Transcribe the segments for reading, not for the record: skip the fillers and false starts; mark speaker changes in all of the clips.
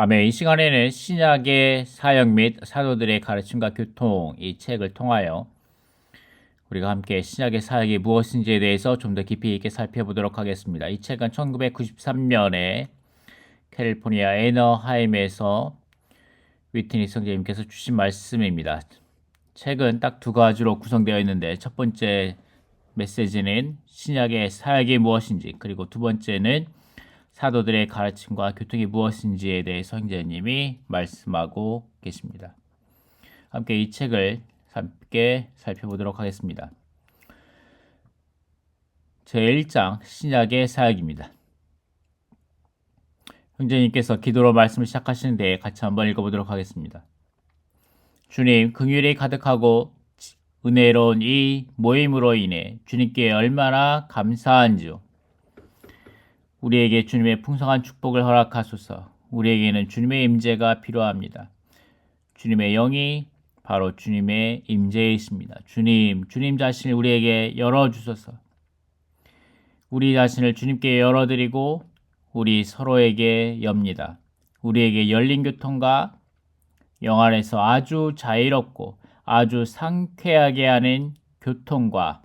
Speaker 1: 아멘. 이 시간에는 신약의 사역 및 사도들의 가르침과 교통 이 책을 통하여 우리가 함께 신약의 사역이 무엇인지에 대해서 좀 더 깊이 있게 살펴보도록 하겠습니다. 이 책은 1993년에 캘리포니아 애너하임에서 위트니 성재님께서 주신 말씀입니다. 책은 딱 두 가지로 구성되어 있는데 첫 번째 메시지는 신약의 사역이 무엇인지, 그리고 두 번째는 사도들의 가르침과 교통이 무엇인지에 대해서 형제님이 말씀하고 계십니다. 함께 이 책을 함께 살펴보도록 하겠습니다. 제1장 신약의 사역입니다. 형제님께서 기도로 말씀을 시작하시는데 같이 한번 읽어보도록 하겠습니다. 주님, 긍휼이 가득하고 은혜로운 이 모임으로 인해 주님께 얼마나 감사한지요. 우리에게 주님의 풍성한 축복을 허락하소서. 우리에게는 주님의 임재가 필요합니다. 주님의 영이 바로 주님의 임재에 있습니다. 주님 자신을 우리에게 열어주소서. 우리 자신을 주님께 열어드리고 우리 서로에게 엽니다. 우리에게 열린 교통과 영 안에서 아주 자유롭고 아주 상쾌하게 하는 교통과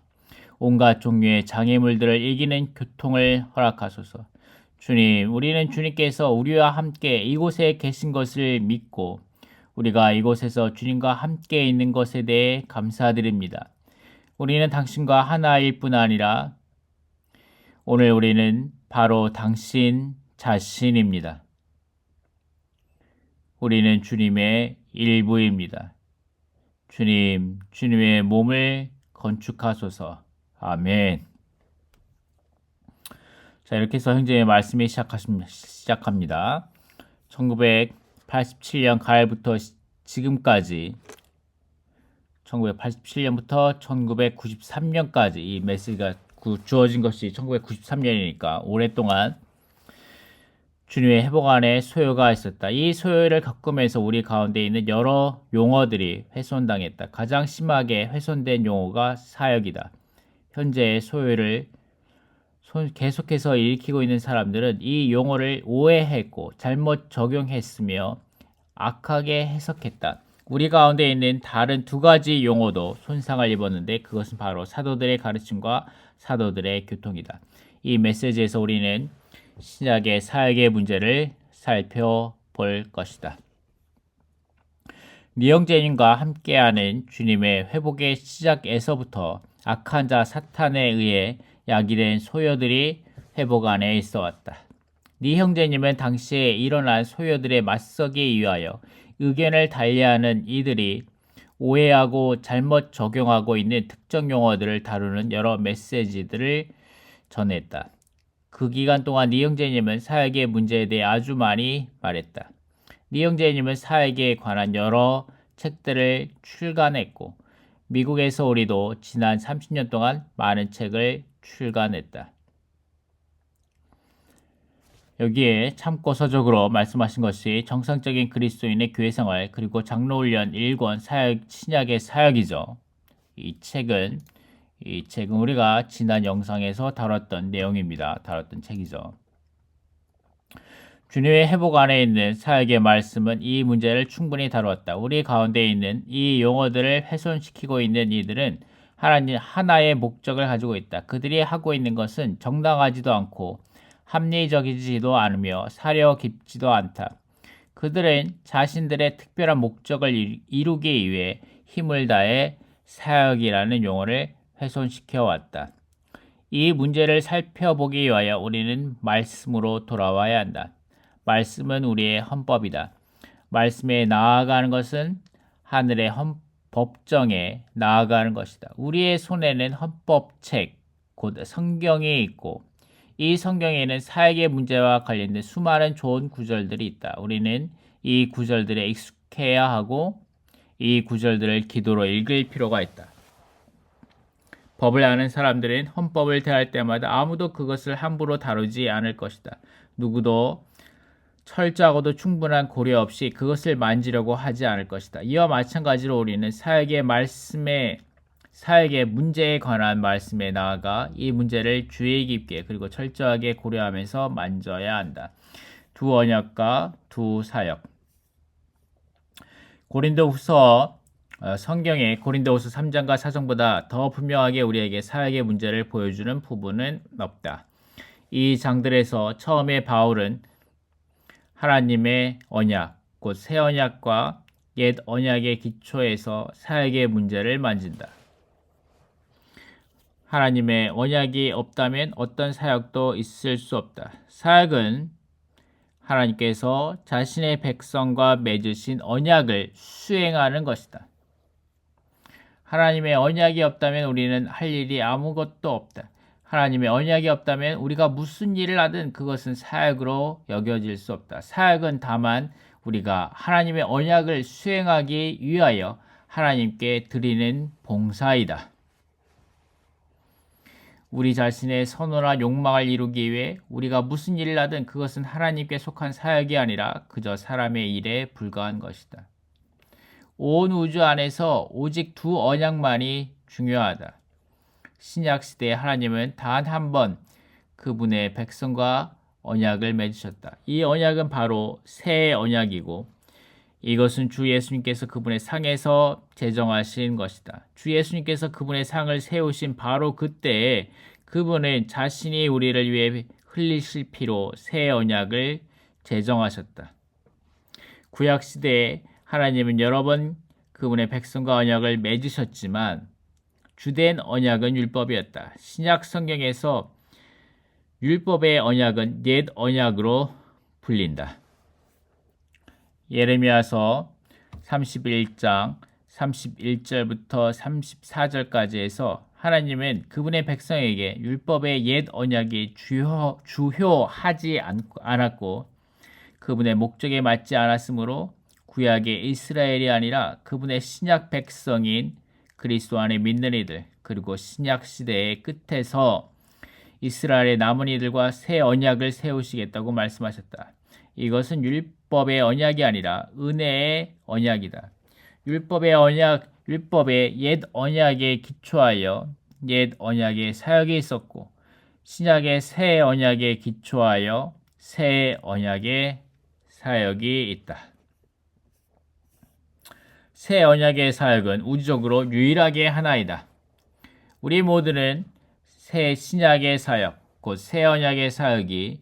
Speaker 1: 온갖 종류의 장애물들을 이기는 교통을 허락하소서. 주님, 우리는 주님께서 우리와 함께 이곳에 계신 것을 믿고 우리가 이곳에서 주님과 함께 있는 것에 대해 감사드립니다. 우리는 당신과 하나일 뿐 아니라 오늘 우리는 바로 당신 자신입니다. 우리는 주님의 일부입니다. 주님의 몸을 건축하소서. 아멘. 자, 이렇게 해서 형제의 말씀이 시작합니다. 1987년 가을부터 지금까지 1987년부터 1993년까지 이 메시지가 주어진 것이 1993년이니까 오랫동안 주님의 회복 안에 소요가 있었다. 이 소요를 겪으면서 우리 가운데 있는 여러 용어들이 훼손당했다. 가장 심하게 훼손된 용어가 사역이다. 현재의 소요를 계속해서 일으키고 있는 사람들은 이 용어를 오해했고 잘못 적용했으며 악하게 해석했다. 우리 가운데 있는 다른 두 가지 용어도 손상을 입었는데 그것은 바로 사도들의 가르침과 사도들의 교통이다. 이 메시지에서 우리는 신약의 사역의 문제를 살펴볼 것이다. 니형제님과 함께하는 주님의 회복의 시작에서부터 악한 자 사탄에 의해 야기된 소요들이 회복 안에 있어 왔다. 니 형제님은 당시에 일어난 소요들에 맞서기 위하여 의견을 달리하는 이들이 오해하고 잘못 적용하고 있는 특정 용어들을 다루는 여러 메시지들을 전했다. 그 기간 동안 니 형제님은 사역의 문제에 대해 아주 많이 말했다. 니 형제님은 사역에 관한 여러 책들을 출간했고 미국에서 우리도 지난 30년 동안 많은 책을 출간했다. 여기에 참고서적으로 말씀하신 것이 정상적인 그리스도인의 교회생활 그리고 장로훈련 1권 신약의 사역이죠. 이 책은 우리가 지난 영상에서 다뤘던 내용입니다. 다뤘던 책이죠. 주님의 회복 안에 있는 사역의 말씀은 이 문제를 충분히 다루었다. 우리 가운데 있는 이 용어들을 훼손시키고 있는 이들은 하나의 목적을 가지고 있다. 그들이 하고 있는 것은 정당하지도 않고 합리적이지도 않으며 사려 깊지도 않다. 그들은 자신들의 특별한 목적을 이루기 위해 힘을 다해 사역이라는 용어를 훼손시켜 왔다. 이 문제를 살펴보기 위하여 우리는 말씀으로 돌아와야 한다. 말씀은 우리의 헌법이다. 말씀에 나아가는 것은 하늘의 법정에 나아가는 것이다. 우리의 손에는 헌법책, 곧 성경이 있고 이 성경에는 사역의 문제와 관련된 수많은 좋은 구절들이 있다. 우리는 이 구절들에 익숙해야 하고 이 구절들을 기도로 읽을 필요가 있다. 법을 아는 사람들은 헌법을 대할 때마다 아무도 그것을 함부로 다루지 않을 것이다. 누구도 철저하고도 충분한 고려 없이 그것을 만지려고 하지 않을 것이다. 이와 마찬가지로 우리는 사역의 문제에 관한 말씀에 나아가 이 문제를 주의 깊게 그리고 철저하게 고려하면서 만져야 한다. 두 언약과 두 사역. 고린도후서 성경의 고린도후서 3장과 4장보다 더 분명하게 우리에게 사역의 문제를 보여주는 부분은 없다. 이 장들에서 처음에 바울은 하나님의 언약, 곧 새 언약과 옛 언약의 기초에서 사역의 문제를 만진다. 하나님의 언약이 없다면 어떤 사역도 있을 수 없다. 사역은 하나님께서 자신의 백성과 맺으신 언약을 수행하는 것이다. 하나님의 언약이 없다면 우리는 할 일이 아무것도 없다. 하나님의 언약이 없다면 우리가 무슨 일을 하든 그것은 사역으로 여겨질 수 없다. 사역은 다만 우리가 하나님의 언약을 수행하기 위하여 하나님께 드리는 봉사이다. 우리 자신의 선호나 욕망을 이루기 위해 우리가 무슨 일을 하든 그것은 하나님께 속한 사역이 아니라 그저 사람의 일에 불과한 것이다. 온 우주 안에서 오직 두 언약만이 중요하다. 신약 시대에 하나님은 단 한 번 그분의 백성과 언약을 맺으셨다. 이 언약은 바로 새 언약이고 이것은 주 예수님께서 그분의 상에서 제정하신 것이다. 주 예수님께서 그분의 상을 세우신 바로 그때에 그분은 자신이 우리를 위해 흘리실 피로 새 언약을 제정하셨다. 구약 시대에 하나님은 여러 번 그분의 백성과 언약을 맺으셨지만 주된 언약은 율법이었다. 신약 성경에서 율법의 언약은 옛 언약으로 불린다. 예레미야서 31장 31절부터 34절까지 해서 하나님은 그분의 백성에게 율법의 옛 언약이 주효하지 않았고 그분의 목적에 맞지 않았으므로 구약의 이스라엘이 아니라 그분의 신약 백성인 그리스도 안에 믿는 이들 그리고 신약 시대의 끝에서 이스라엘의 남은 이들과 새 언약을 세우시겠다고 말씀하셨다. 이것은 율법의 언약이 아니라 은혜의 언약이다. 율법의 옛 언약에 기초하여 옛 언약의 사역이 있었고 신약의 새 언약에 기초하여 새 언약의 사역이 있다. 새 언약의 사역은 우주적으로 유일하게 하나이다. 우리 모두는 새 신약의 사역, 곧 새 언약의 사역이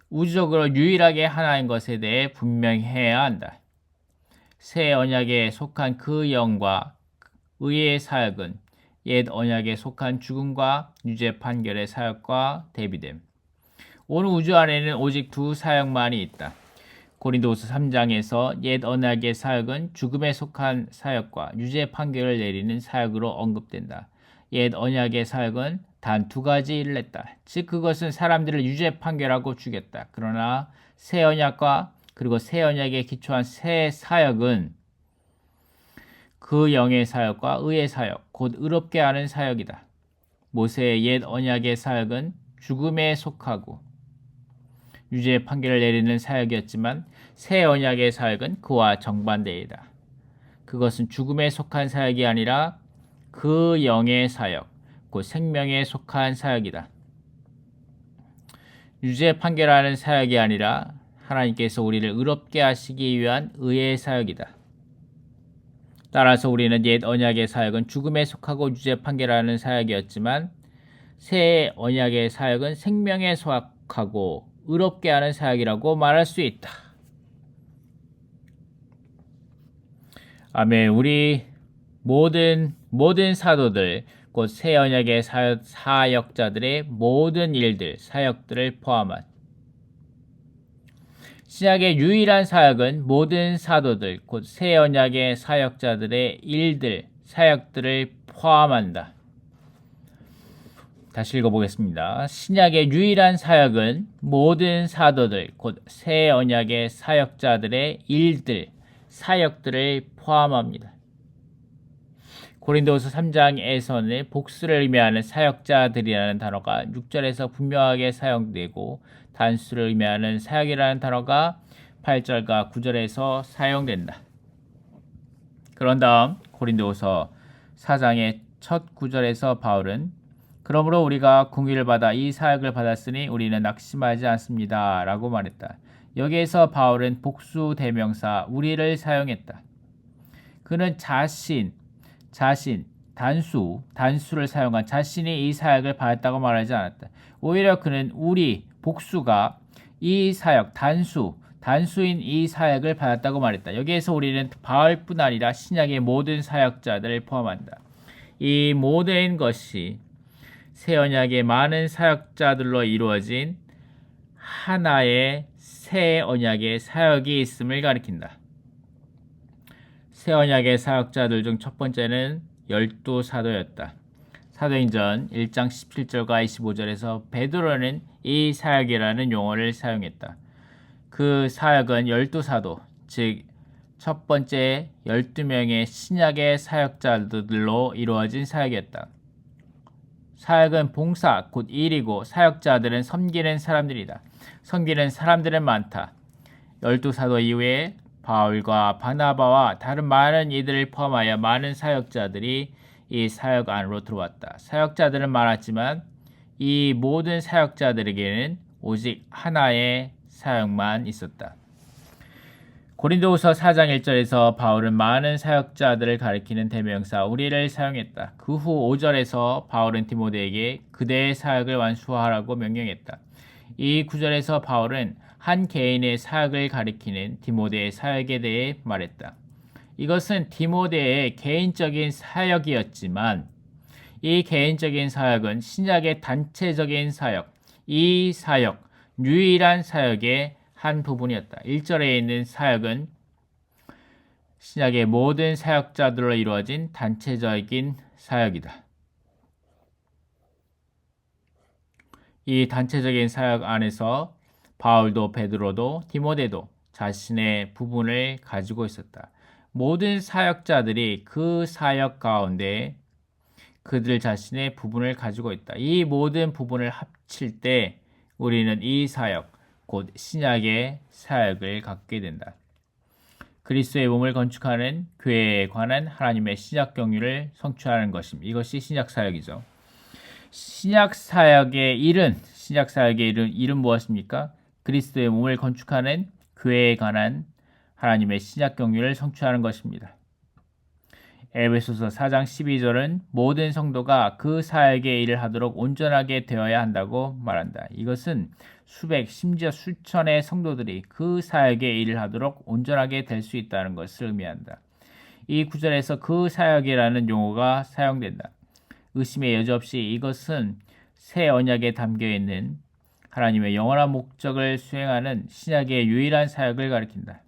Speaker 1: 우주적으로 유일하게 하나인 것에 대해 분명해야 한다. 새 언약에 속한 그 영과 의의 사역은 옛 언약에 속한 죽음과 유죄 판결의 사역과 대비됨. 온 우주 안에는 오직 두 사역만이 있다. 고린도후서 3장에서 옛 언약의 사역은 죽음에 속한 사역과 유죄 판결을 내리는 사역으로 언급된다. 옛 언약의 사역은 단 두 가지 일을 했다. 즉 그것은 사람들을 유죄 판결하고 죽였다. 그러나 새 언약과 그리고 새 언약에 기초한 새 사역은 그 영의 사역과 의의 사역, 곧 의롭게 하는 사역이다. 모세의 옛 언약의 사역은 죽음에 속하고 유죄 판결을 내리는 사역이었지만 새 언약의 사역은 그와 정반대이다. 그것은 죽음에 속한 사역이 아니라 그 영의 사역, 곧 생명에 속한 사역이다. 유죄 판결하는 사역이 아니라 하나님께서 우리를 의롭게 하시기 위한 의의 사역이다. 따라서 우리는 옛 언약의 사역은 죽음에 속하고 유죄 판결하는 사역이었지만 새 언약의 사역은 생명에 속하고 의롭게 하는 사역이라고 말할 수 있다. 아멘. 우리 모든 사도들 곧 새 언약의 사역자들의 모든 일들, 사역들을 포함한 신약의 유일한 사역은 모든 사도들 곧 새 언약의 사역자들의 일들, 사역들을 포함한다. 다시 읽어보겠습니다. 신약의 유일한 사역은 모든 사도들 곧 새 언약의 사역자들의 일들, 사역들을 포함합니다. 고린도후서 3장에서는 복수를 의미하는 사역자들이라는 단어가 6절에서 분명하게 사용되고 단수를 의미하는 사역이라는 단어가 8절과 9절에서 사용된다. 그런 다음 고린도후서 4장의 첫 9절에서 바울은 그러므로 우리가 궁유를 받아 이 사역을 받았으니 우리는 낙심하지 않습니다. 라고 말했다. 여기에서 바울은 복수 대명사 우리를 사용했다. 그는 자신, 단수를 사용한 자신이 이 사역을 받았다고 말하지 않았다. 오히려 그는 우리, 복수가 이 사역, 단수인 이 사역을 받았다고 말했다. 여기에서 우리는 바울뿐 아니라 신약의 모든 사역자들을 포함한다. 이 모든 것이 새 언약의 많은 사역자들로 이루어진 하나의 새 언약의 사역이 있음을 가리킨다. 새 언약의 사역자들 중 첫 번째는 12사도였다. 사도행전 1장 17절과 25절에서 베드로는 이 사역이라는 용어를 사용했다. 그 사역은 12사도, 즉 첫 번째 12명의 신약의 사역자들로 이루어진 사역이었다. 사역은 봉사, 곧 일이고 사역자들은 섬기는 사람들이다. 섬기는 사람들은 많다. 12사도 이후에 바울과 바나바와 다른 많은 이들을 포함하여 많은 사역자들이 이 사역 안으로 들어왔다. 사역자들은 많았지만 이 모든 사역자들에게는 오직 하나의 사역만 있었다. 고린도후서 4장 1절에서 바울은 많은 사역자들을 가리키는 대명사 우리를 사용했다. 그 후 5절에서 바울은 디모데에게 그대의 사역을 완수하라고 명령했다. 이 구절에서 바울은 한 개인의 사역을 가리키는 디모데의 사역에 대해 말했다. 이것은 디모데의 개인적인 사역이었지만 이 개인적인 사역은 신약의 단체적인 사역, 이 사역, 유일한 사역의 한 부분이었다. 1절에 있는 사역은 신약의 모든 사역자들로 이루어진 단체적인 사역이다. 이 단체적인 사역 안에서 바울도 베드로도 디모데도 자신의 부분을 가지고 있었다. 모든 사역자들이 그 사역 가운데 그들 자신의 부분을 가지고 있다. 이 모든 부분을 합칠 때 우리는 이 사역, 곧 신약의 사역을 갖게 된다. 그리스도의 몸을 건축하는 교회에 관한 하나님의 신약 경륜을 성취하는 것입니다. 이것이 신약 사역이죠. 신약 사역의 일은 무엇입니까? 그리스도의 몸을 건축하는 교회에 관한 하나님의 신약 경륜을 성취하는 것입니다. 에베소서 4장 12절은 모든 성도가 그 사역의 일을 하도록 온전하게 되어야 한다고 말한다. 이것은 심지어 수천의 성도들이 그 사역의 일을 하도록 온전하게 될 수 있다는 것을 의미한다. 이 구절에서 그 사역이라는 용어가 사용된다. 의심의 여지 없이 이것은 새 언약에 담겨 있는 하나님의 영원한 목적을 수행하는 신약의 유일한 사역을 가리킨다.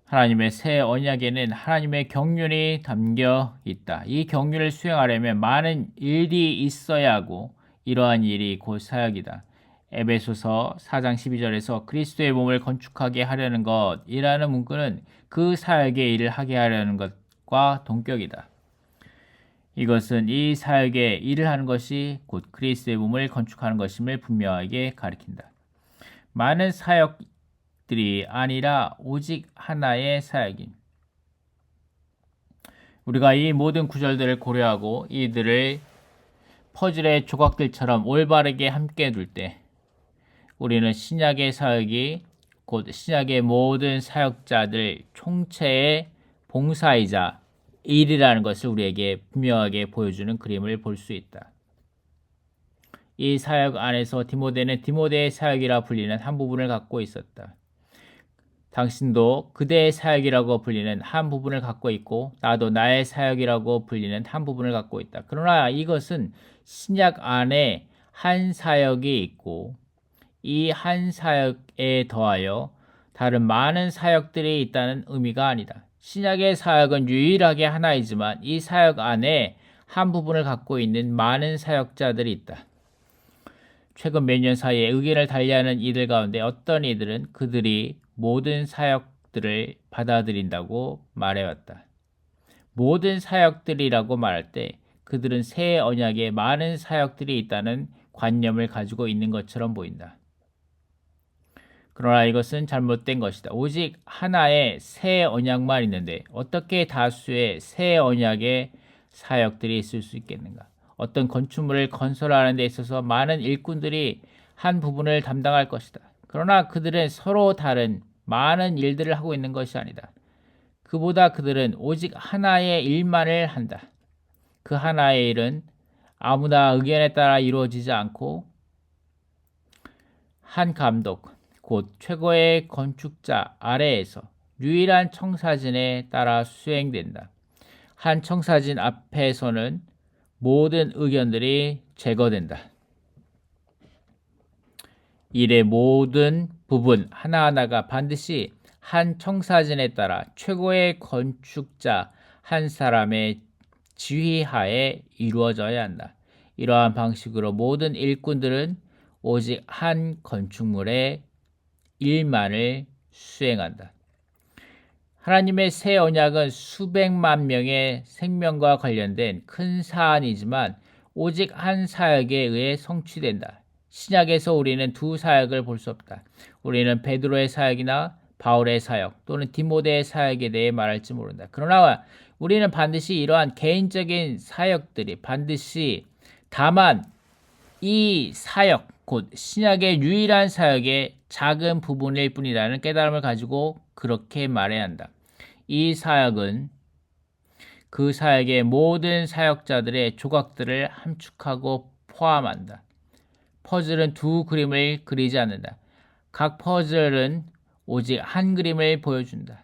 Speaker 1: 하나님의 새 언약에는 하나님의 경륜이 담겨 있다. 이 경륜을 수행하려면 많은 일이 있어야 하고 이러한 일이 곧 사역이다. 에베소서 4장 12절에서 그리스도의 몸을 건축하게 하려는 것이라는 문구는 그 사역의 일을 하게 하려는 것과 동격이다. 이것은 이 사역의 일을 하는 것이 곧 그리스도의 몸을 건축하는 것임을 분명하게 가리킨다. 많은 사역들이 아니라 오직 하나의 사역인. 우리가 이 모든 구절들을 고려하고 이들을 퍼즐의 조각들처럼 올바르게 함께 둘 때 우리는 신약의 사역이 곧 신약의 모든 사역자들 총체의 봉사이자 일이라는 것을 우리에게 분명하게 보여주는 그림을 볼 수 있다. 이 사역 안에서 디모데는 디모데의 사역이라 불리는 한 부분을 갖고 있었다. 당신도 그대의 사역이라고 불리는 한 부분을 갖고 있고 나도 나의 사역이라고 불리는 한 부분을 갖고 있다. 그러나 이것은 신약 안에 한 사역이 있고 이 한 사역에 더하여 다른 많은 사역들이 있다는 의미가 아니다. 신약의 사역은 유일하게 하나이지만 이 사역 안에 한 부분을 갖고 있는 많은 사역자들이 있다. 최근 몇 년 사이에 의견을 달리하는 이들 가운데 어떤 이들은 그들이 모든 사역들을 받아들인다고 말해왔다. 모든 사역들이라고 말할 때 그들은 새 언약에 많은 사역들이 있다는 관념을 가지고 있는 것처럼 보인다. 그러나 이것은 잘못된 것이다. 오직 하나의 새 언약만 있는데 어떻게 다수의 새 언약의 사역들이 있을 수 있겠는가? 어떤 건축물을 건설하는 데 있어서 많은 일꾼들이 한 부분을 담당할 것이다. 그러나 그들은 서로 다른 많은 일들을 하고 있는 것이 아니다. 그보다 그들은 오직 하나의 일만을 한다. 그 하나의 일은 아무나 의견에 따라 이루어지지 않고 한 감독, 곧 최고의 건축자 아래에서 유일한 청사진에 따라 수행된다. 한 청사진 앞에서는 모든 의견들이 제거된다. 일의 모든 부분 하나하나가 반드시 한 청사진에 따라 최고의 건축자 한 사람의 지휘하에 이루어져야 한다. 이러한 방식으로 모든 일꾼들은 오직 한 건축물의 일만을 수행한다. 하나님의 새 언약은 수백만 명의 생명과 관련된 큰 사안이지만 오직 한 사역에 의해 성취된다. 신약에서 우리는 두 사역을 볼 수 없다. 우리는 베드로의 사역이나 바울의 사역 또는 디모데의 사역에 대해 말할지 모른다. 그러나 우리는 반드시 이러한 개인적인 사역들이 반드시 다만 이 사역, 곧 신약의 유일한 사역의 작은 부분일 뿐이라는 깨달음을 가지고 그렇게 말해야 한다. 이 사역은 그 사역의 모든 사역자들의 조각들을 함축하고 포함한다. 퍼즐은 두 그림을 그리지 않는다. 각 퍼즐은 오직 한 그림을 보여준다.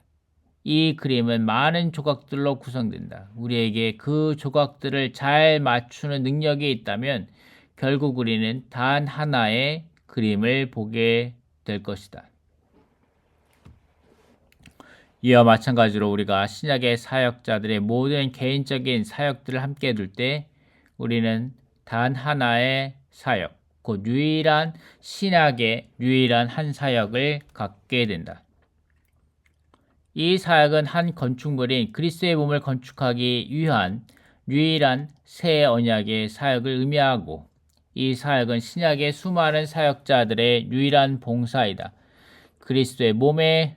Speaker 1: 이 그림은 많은 조각들로 구성된다. 우리에게 그 조각들을 잘 맞추는 능력이 있다면 결국 우리는 단 하나의 그림을 보게 될 것이다. 이와 마찬가지로 우리가 신약의 사역자들의 모든 개인적인 사역들을 함께 둘 때 우리는 단 하나의 사역, 곧 유일한 신약의 유일한 한 사역을 갖게 된다. 이 사역은 한 건축물인 그리스도의 몸을 건축하기 위한 유일한 새 언약의 사역을 의미하고 이 사역은 신약의 수많은 사역자들의 유일한 봉사이다. 그리스도의 몸의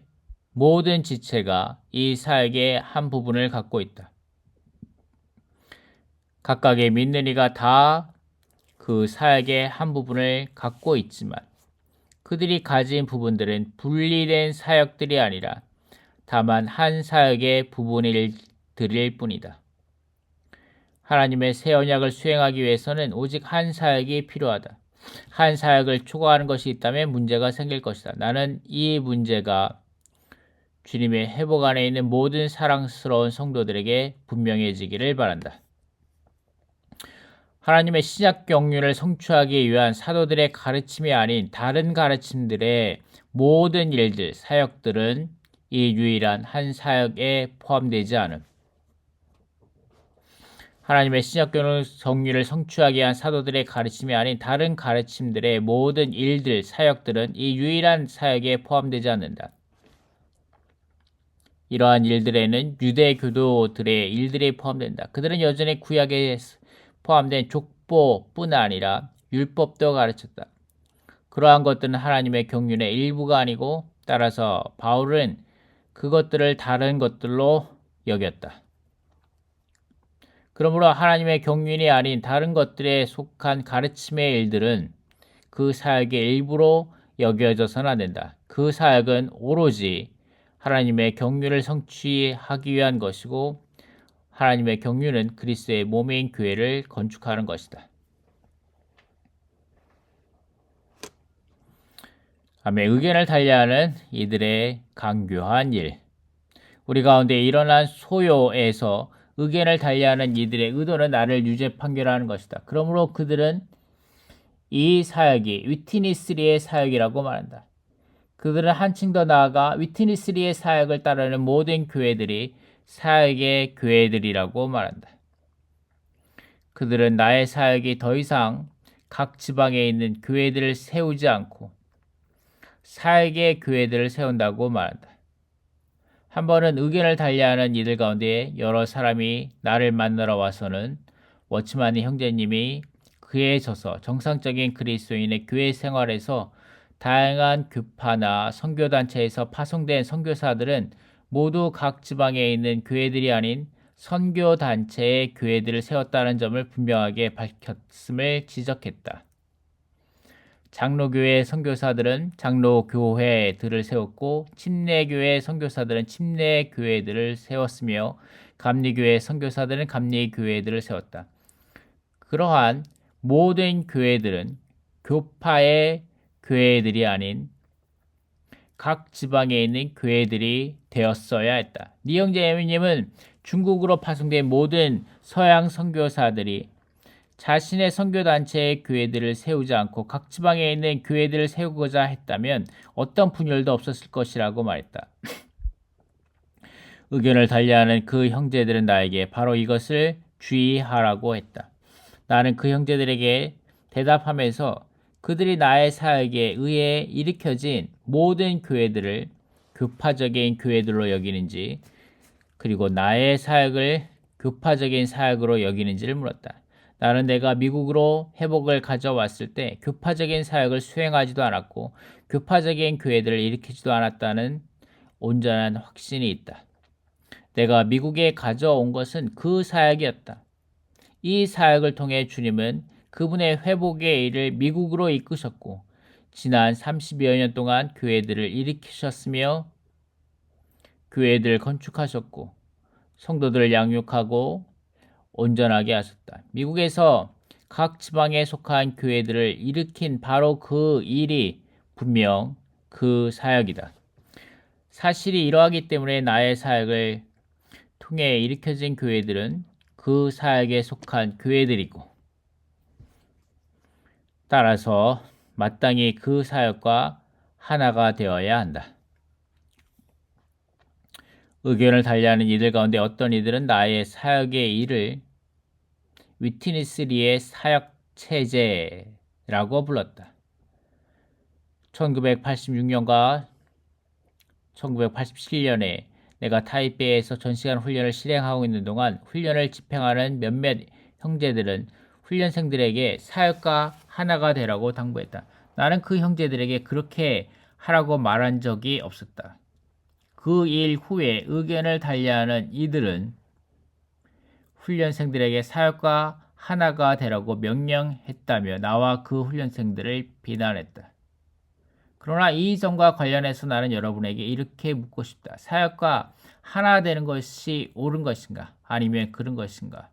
Speaker 1: 모든 지체가 이 사역의 한 부분을 갖고 있다. 각각의 믿는 이가 다 그 사역의 한 부분을 갖고 있지만 그들이 가진 부분들은 분리된 사역들이 아니라 다만 한 사역의 부분일 뿐이다. 하나님의 새 언약을 수행하기 위해서는 오직 한 사역이 필요하다. 한 사역을 초과하는 것이 있다면 문제가 생길 것이다. 나는 이 문제가 주님의 회복 안에 있는 모든 사랑스러운 성도들에게 분명해지기를 바란다. 하나님의 신약 경륜을 성취하기 위한 사도들의 가르침이 아닌 다른 가르침들의 모든 일들, 사역들은 이 유일한 한 사역에 포함되지 않음. 하나님의 신약 경륜을 성취하기 위한 사도들의 가르침이 아닌 다른 가르침들의 모든 일들, 사역들은 이 유일한 사역에 포함되지 않는다. 이러한 일들에는 유대 교도들의 일들이 포함된다. 그들은 여전히 구약에 포함된 족보뿐 아니라 율법도 가르쳤다. 그러한 것들은 하나님의 경륜의 일부가 아니고 따라서 바울은 그것들을 다른 것들로 여겼다. 그러므로 하나님의 경륜이 아닌 다른 것들에 속한 가르침의 일들은 그 사역의 일부로 여겨져서는 안 된다. 그 사역은 오로지 하나님의 경륜을 성취하기 위한 것이고 하나님의 경륜은 그리스도의 몸인 교회를 건축하는 것이다. 아멘. 의견을 달리하는 이들의 강교한 일. 우리 가운데 일어난 소요에서 의견을 달리하는 이들의 의도는 나를 유죄 판결하는 것이다. 그러므로 그들은 이 사역이 위트니스리의 사역이라고 말한다. 그들은 한층 더 나아가 위트니스리의 사역을 따르는 모든 교회들이 사역의 교회들이라고 말한다. 그들은 나의 사역이 더 이상 각 지방에 있는 교회들을 세우지 않고 사역의 교회들을 세운다고 말한다. 한 번은 의견을 달리하는 이들 가운데 여러 사람이 나를 만나러 와서는 워치만의 형제님이 그에 져서 정상적인 그리스도인의 교회 생활에서 다양한 교파나 선교단체에서 파송된 선교사들은 모두 각 지방에 있는 교회들이 아닌 선교 단체의 교회들을 세웠다는 점을 분명하게 밝혔음을 지적했다. 장로교회 선교사들은 장로교회들을 세웠고 침례교회 선교사들은 침례교회들을 세웠으며 감리교회 선교사들은 감리교회들을 세웠다. 그러한 모든 교회들은 교파의 교회들이 아닌 각 지방에 있는 교회들이 되었어야 했다. 니 형제 에미님은 중국으로 파송된 모든 서양 선교사들이 자신의 선교단체의 교회들을 세우지 않고 각 지방에 있는 교회들을 세우고자 했다면 어떤 분열도 없었을 것이라고 말했다. 의견을 달리하는 그 형제들은 나에게 바로 이것을 주의하라고 했다. 나는 그 형제들에게 대답하면서 그들이 나의 사역에 의해 일으켜진 모든 교회들을 교파적인 교회들로 여기는지 그리고 나의 사역을 교파적인 사역으로 여기는지를 물었다. 나는 내가 미국으로 회복을 가져왔을 때 교파적인 사역을 수행하지도 않았고 교파적인 교회들을 일으키지도 않았다는 온전한 확신이 있다. 내가 미국에 가져온 것은 그 사역이었다. 이 사역을 통해 주님은 그분의 회복의 일을 미국으로 이끄셨고 지난 30여 년 동안 교회들을 일으키셨으며 교회들을 건축하셨고 성도들을 양육하고 온전하게 하셨다. 미국에서 각 지방에 속한 교회들을 일으킨 바로 그 일이 분명 그 사역이다. 사실이 이러하기 때문에 나의 사역을 통해 일으켜진 교회들은 그 사역에 속한 교회들이고 따라서 마땅히 그 사역과 하나가 되어야 한다. 의견을 달리하는 이들 가운데 어떤 이들은 나의 사역의 일을 위트니스리의 사역 체제라고 불렀다. 1986년과 1987년에 내가 타이베이에서 전시간 훈련을 실행하고 있는 동안 훈련을 집행하는 몇몇 형제들은 훈련생들에게 사역과 하나가 되라고 당부했다. 나는 그 형제들에게 그렇게 하라고 말한 적이 없었다. 그 일 후에 의견을 달리하는 이들은 훈련생들에게 사역과 하나가 되라고 명령했다며 나와 그 훈련생들을 비난했다. 그러나 이 점과 관련해서 나는 여러분에게 이렇게 묻고 싶다. 사역과 하나 되는 것이 옳은 것인가? 아니면 그런 것인가?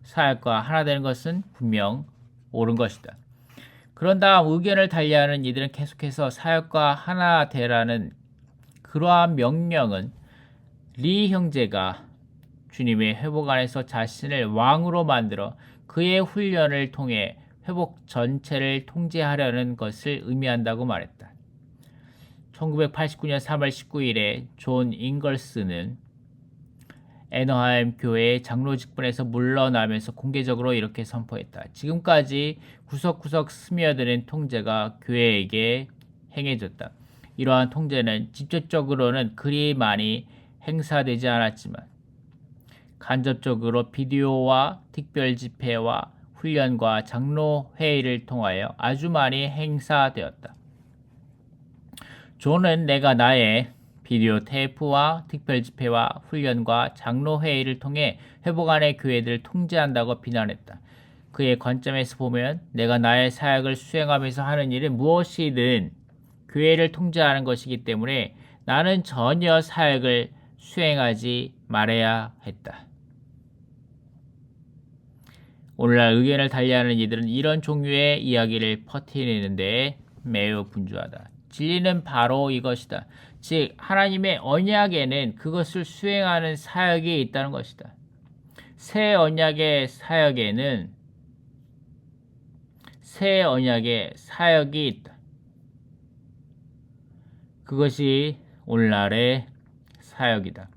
Speaker 1: 사역과 하나 되는 것은 분명 옳은 것이다. 그런 다음 의견을 달리하는 이들은 계속해서 사역과 하나 되라는 그러한 명령은 리 형제가 주님의 회복 안에서 자신을 왕으로 만들어 그의 훈련을 통해 회복 전체를 통제하려는 것을 의미한다고 말했다. 1989년 3월 19일에 존 잉걸스는 애너하임 교회의 장로 직분에서 물러나면서 공개적으로 이렇게 선포했다. 지금까지 구석구석 스며드는 통제가 교회에게 행해졌다. 이러한 통제는 직접적으로는 그리 많이 행사되지 않았지만 간접적으로 비디오와 특별 집회와 훈련과 장로 회의를 통하여 아주 많이 행사되었다. 존은 내가 나의 비디오 테이프와 특별 집회와 훈련과 장로 회의를 통해 회복안의 교회들을 통제한다고 비난했다. 그의 관점에서 보면 내가 나의 사역을 수행하면서 하는 일은 무엇이든 교회를 통제하는 것이기 때문에 나는 전혀 사역을 수행하지 말아야 했다. 오늘날 의견을 달리하는 이들은 이런 종류의 이야기를 퍼뜨리는데 매우 분주하다. 진리는 바로 이것이다. 즉 하나님의 언약에는 그것을 수행하는 사역이 있다는 것이다. 새 언약의 사역에는 새 언약의 사역이 있다. 그것이 오늘날의 사역이다.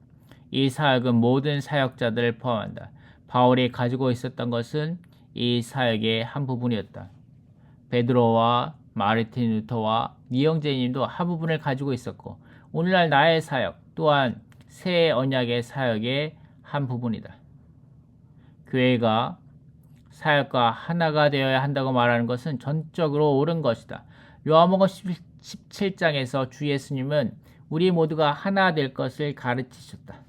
Speaker 1: 이 사역은 모든 사역자들을 포함한다. 바울이 가지고 있었던 것은 이 사역의 한 부분이었다. 베드로와 마르틴 루터와 니형제님도 한 부분을 가지고 있었고 오늘날 나의 사역 또한 새 언약의 사역의 한 부분이다. 교회가 사역과 하나가 되어야 한다고 말하는 것은 전적으로 옳은 것이다. 요한복음 17장에서 주 예수님은 우리 모두가 하나 될 것을 가르치셨다.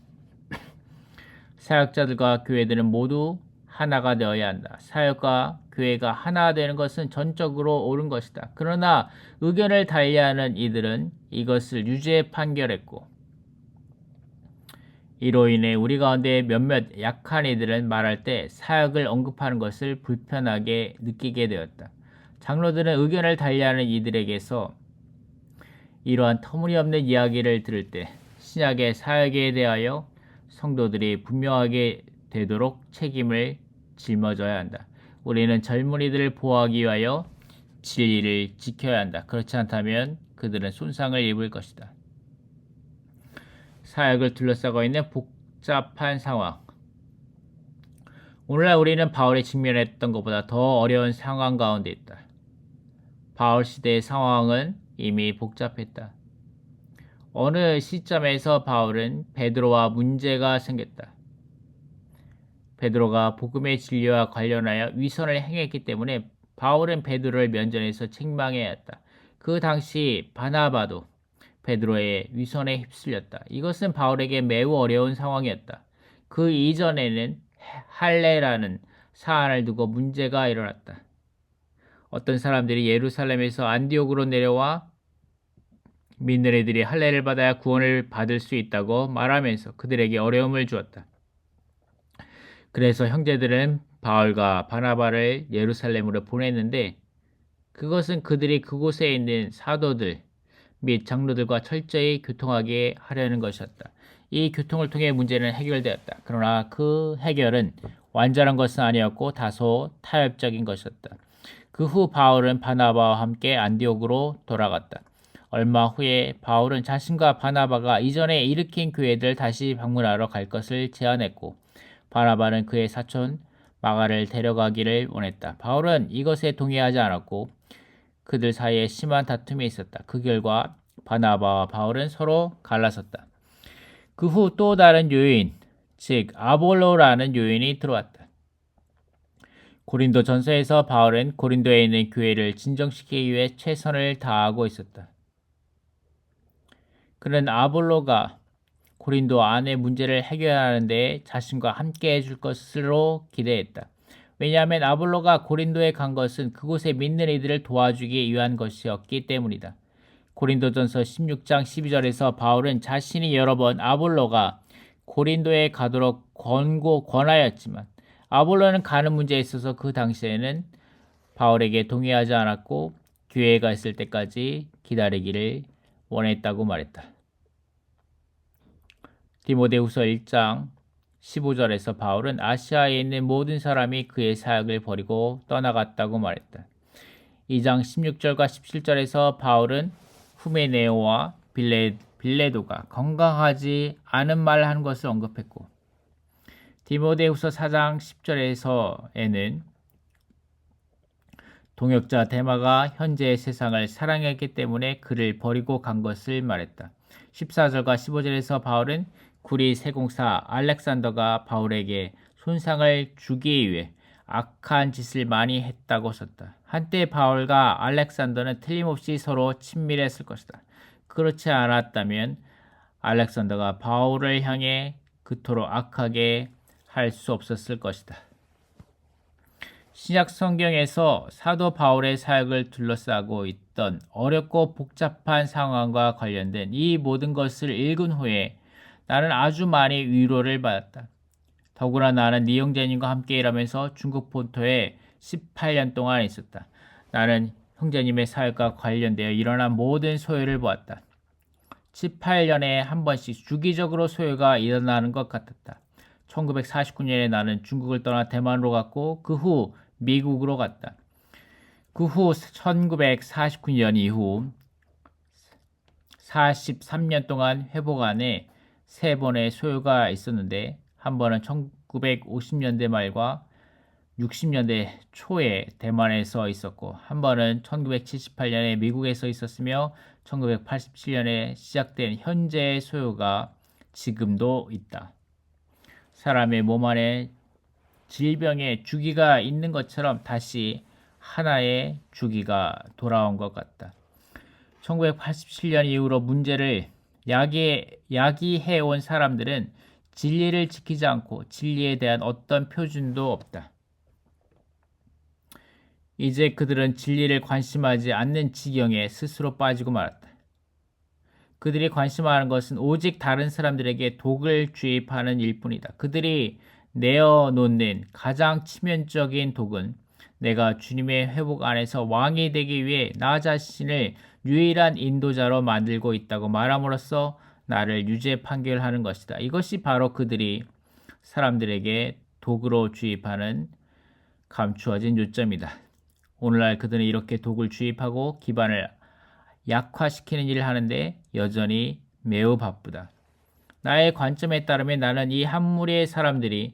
Speaker 1: 사역자들과 교회들은 모두 하나가 되어야 한다. 사역과 교회가 하나 되는 것은 전적으로 옳은 것이다. 그러나 의견을 달리하는 이들은 이것을 유죄 판결했고, 이로 인해 우리 가운데 몇몇 약한 이들은 말할 때 사역을 언급하는 것을 불편하게 느끼게 되었다. 장로들은 의견을 달리하는 이들에게서 이러한 터무니없는 이야기를 들을 때 신약의 사역에 대하여 성도들이 분명하게 되도록 책임을 짊어져야 한다. 우리는 젊은이들을 보호하기 위하여 진리를 지켜야 한다. 그렇지 않다면 그들은 손상을 입을 것이다. 사역을 둘러싸고 있는 복잡한 상황. 오늘날 우리는 바울이 직면했던 것보다 더 어려운 상황 가운데 있다. 바울 시대의 상황은 이미 복잡했다. 어느 시점에서 바울은 베드로와 문제가 생겼다. 베드로가 복음의 진리와 관련하여 위선을 행했기 때문에 바울은 베드로를 면전에서 책망해야 했다. 그 당시 바나바도 베드로의 위선에 휩쓸렸다. 이것은 바울에게 매우 어려운 상황이었다. 그 이전에는 할례라는 사안을 두고 문제가 일어났다. 어떤 사람들이 예루살렘에서 안디옥으로 내려와 믿는 이들이 할례를 받아야 구원을 받을 수 있다고 말하면서 그들에게 어려움을 주었다. 그래서 형제들은 바울과 바나바를 예루살렘으로 보냈는데 그것은 그들이 그곳에 있는 사도들 및 장로들과 철저히 교통하게 하려는 것이었다. 이 교통을 통해 문제는 해결되었다. 그러나 그 해결은 완전한 것은 아니었고 다소 타협적인 것이었다. 그 후 바울은 바나바와 함께 안디옥으로 돌아갔다. 얼마 후에 바울은 자신과 바나바가 이전에 일으킨 교회들 다시 방문하러 갈 것을 제안했고 바나바는 그의 사촌 마가를 데려가기를 원했다. 바울은 이것에 동의하지 않았고 그들 사이에 심한 다툼이 있었다. 그 결과 바나바와 바울은 서로 갈라섰다. 그 후 또 다른 요인, 즉 아볼로라는 요인이 들어왔다. 고린도 전서에서 바울은 고린도에 있는 교회를 진정시키기 위해 최선을 다하고 있었다. 그는 아볼로가 고린도 안의 문제를 해결하는 데 자신과 함께 해줄 것으로 기대했다. 왜냐하면 아볼로가 고린도에 간 것은 그곳에 믿는 이들을 도와주기 위한 것이었기 때문이다. 고린도전서 16장 12절에서 바울은 자신이 여러 번 아볼로가 고린도에 가도록 권하였지만 아볼로는 가는 문제에 있어서 그 당시에는 바울에게 동의하지 않았고 기회가 있을 때까지 기다리기를 원했다고 말했다. 디모데후서 1장 15절에서 바울은 아시아에 있는 모든 사람이 그의 사역을 버리고 떠나갔다고 말했다. 2장 16절과 17절에서 바울은 후메네오와 빌레도가 건강하지 않은 말을 하는 것을 언급했고 디모데후서 4장 10절에서에는 동역자 데마가 현재의 세상을 사랑했기 때문에 그를 버리고 간 것을 말했다. 14절과 15절에서 바울은 구리 세공사 알렉산더가 바울에게 손상을 주기 위해 악한 짓을 많이 했다고 썼다. 한때 바울과 알렉산더는 틀림없이 서로 친밀했을 것이다. 그렇지 않았다면 알렉산더가 바울을 향해 그토록 악하게 할 수 없었을 것이다. 신약 성경에서 사도 바울의 사역을 둘러싸고 있던 어렵고 복잡한 상황과 관련된 이 모든 것을 읽은 후에 나는 아주 많이 위로를 받았다. 더구나 나는 네 형제님과 함께 일하면서 중국 본토에 18년 동안 있었다. 나는 형제님의 사역과 관련되어 일어난 모든 소요를 보았다. 18년에 한 번씩 주기적으로 소요가 일어나는 것 같았다. 1949년에 나는 중국을 떠나 대만으로 갔고 그 후 미국으로 갔다. 그 후 1949년 이후 43년 동안 회복 안에 3번의 소요가 있었는데 한 번은 1950년대 말과 60년대 초에 대만에서 있었고 한 번은 1978년에 미국에서 있었으며 1987년에 시작된 현재의 소요가 지금도 있다. 사람의 몸 안에 질병의 주기가 있는 것처럼 다시 하나의 주기가 돌아온 것 같다. 1987년 이후로 문제를 야기해온 사람들은 진리를 지키지 않고 진리에 대한 어떤 표준도 없다. 이제 그들은 진리를 관심하지 않는 지경에 스스로 빠지고 말았다. 그들이 관심하는 것은 오직 다른 사람들에게 독을 주입하는 일뿐이다. 그들이 내어놓는 가장 치명적인 독은 내가 주님의 회복 안에서 왕이 되기 위해 나 자신을 유일한 인도자로 만들고 있다고 말함으로써 나를 유죄 판결하는 것이다. 이것이 바로 그들이 사람들에게 독으로 주입하는 감추어진 요점이다. 오늘날 그들은 이렇게 독을 주입하고 기반을 약화시키는 일을 하는데 여전히 매우 바쁘다. 나의 관점에 따르면 나는 이 한 무리의 사람들이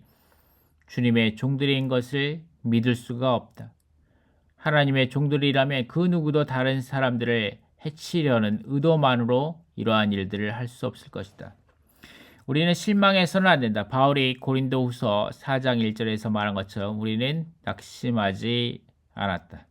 Speaker 1: 주님의 종들인 것을 믿을 수가 없다. 하나님의 종들이라면 그 누구도 다른 사람들을 해치려는 의도만으로 이러한 일들을 할 수 없을 것이다. 우리는 실망해서는 안 된다. 바울이 고린도후서 4장 1절에서 말한 것처럼 우리는 낙심하지 않았다.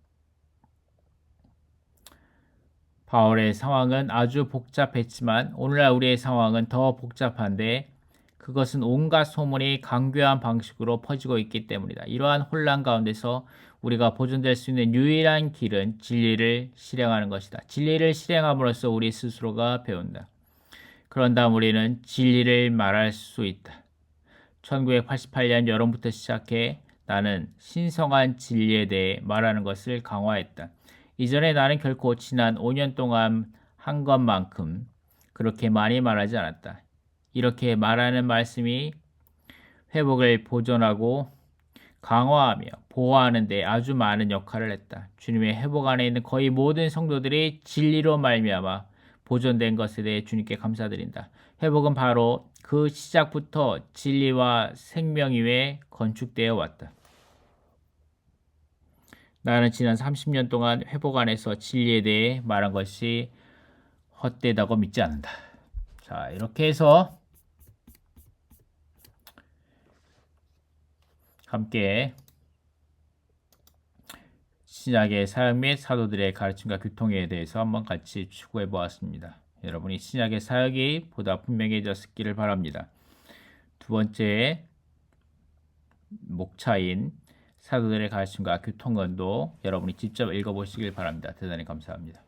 Speaker 1: 바울의 상황은 아주 복잡했지만 오늘날 우리의 상황은 더 복잡한데 그것은 온갖 소문이 강교한 방식으로 퍼지고 있기 때문이다. 이러한 혼란 가운데서 우리가 보존될 수 있는 유일한 길은 진리를 실행하는 것이다. 진리를 실행함으로써 우리 스스로가 배운다. 그런 다음 우리는 진리를 말할 수 있다. 1988년 여름부터 시작해 나는 신성한 진리에 대해 말하는 것을 강화했다. 이전에 나는 결코 지난 5년 동안 한 것만큼 그렇게 많이 말하지 않았다. 이렇게 말하는 말씀이 회복을 보존하고 강화하며 보호하는 데 아주 많은 역할을 했다. 주님의 회복 안에 있는 거의 모든 성도들이 진리로 말미암아 보존된 것에 대해 주님께 감사드린다. 회복은 바로 그 시작부터 진리와 생명 위에 건축되어 왔다. 나는 지난 30년 동안 회복 안에서 진리에 대해 말한 것이 헛되다고 믿지 않는다. 자, 이렇게 해서 함께 신약의 사역 및 사도들의 가르침과 교통에 대해서 한번 같이 추구해 보았습니다. 여러분이 신약의 사역이 보다 분명해졌기를 바랍니다. 두 번째 목차인 사도들의 가르침과 교통론도 여러분이 직접 읽어보시길 바랍니다. 대단히 감사합니다.